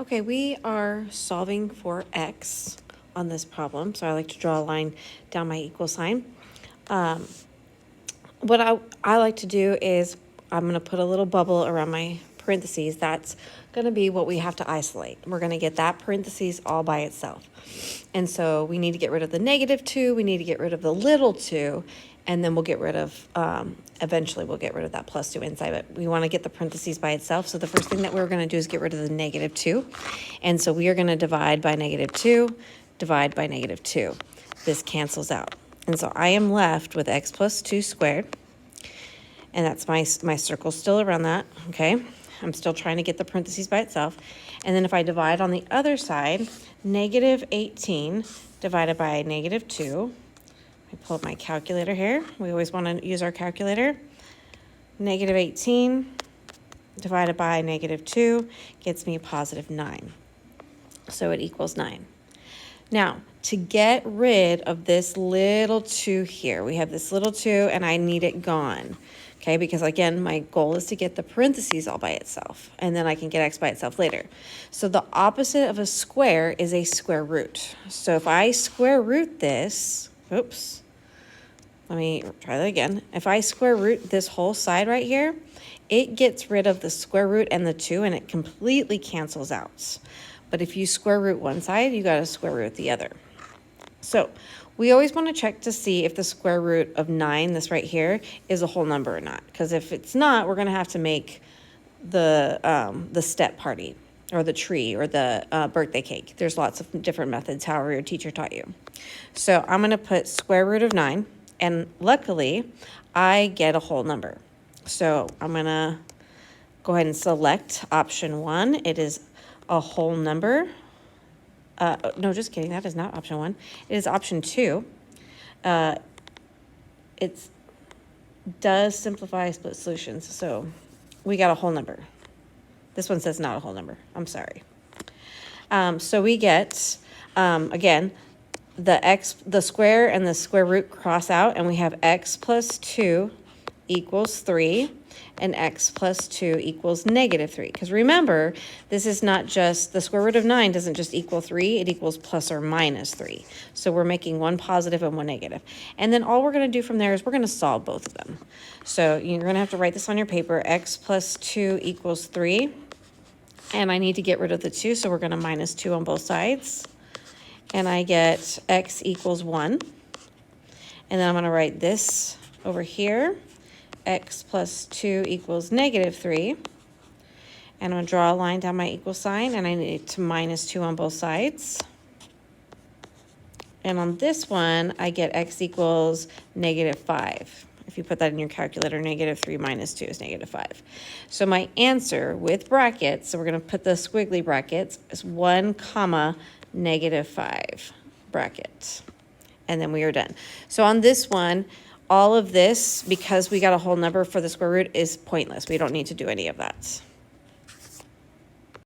Okay, we are solving for x on this problem, so I like to draw a line down my equal sign. What I like to do is I'm going to put a little bubble around my parentheses. That's going to be what we have to isolate. We're going to get that parentheses all by itself. And so we need to get rid of the -2, we need to get rid of the little 2, and then we'll get rid of, eventually we'll get rid of that +2 inside, but we want to get the parentheses by itself. So the first thing that we're going to do is get rid of the -2. And so we are going to divide by -2, divide by -2. This cancels out. And so I am left with x plus 2 squared. And that's my circle still around that, okay? I'm still trying to get the parentheses by itself. And then if I divide on the other side, -18 divided by -2. I pull up my calculator here. We always want to use our calculator. -18 divided by -2 gets me a +9. So it equals 9. Now, to get rid of this little 2 here, we have this little 2 and I need it gone. Okay, because again, my goal is to get the parentheses all by itself, and then I can get x by itself later. So the opposite of a square is a square root. So if I square root this, oops, let me try that again. If I square root this whole side right here, it gets rid of the square root and the 2, and it completely cancels out. But if you square root one side, you got to square root the other. So we always want to check to see if the square root of 9, this right here, is a whole number or not. Because if it's not, we're going to have to make the step party or the tree or the birthday cake. There's lots of different methods, however your teacher taught you. So I'm going to put square root of 9, and luckily I get a whole number. So I'm going to go ahead and select option 1. It is a whole number. No, just kidding. That is not option 1. It is option 2. It does simplify split solutions. So we got a whole number. This one says not a whole number. I'm sorry. So we get, again, the square and the square root cross out, and we have x plus 2 equals 3. And x plus 2 equals -3. Because remember, this is not just, the square root of 9 doesn't just equal 3, it equals plus or minus 3. So we're making one positive and one negative. And then all we're going to do from there is we're going to solve both of them. So you're going to have to write this on your paper. X plus 2 equals 3. And I need to get rid of the 2, so we're going to minus 2 on both sides. And I get x equals 1. And then I'm going to write this over here. X plus 2 equals -3. And I'm going to draw a line down my equal sign, and I need to minus 2 on both sides. And on this one, I get x equals -5. If you put that in your calculator, -3 minus 2 is -5. So my answer with brackets, so we're going to put the squiggly brackets, is 1 comma -5 bracket. And then we are done. So on this one, all of this, because we got a whole number for the square root, is pointless. We don't need to do any of that.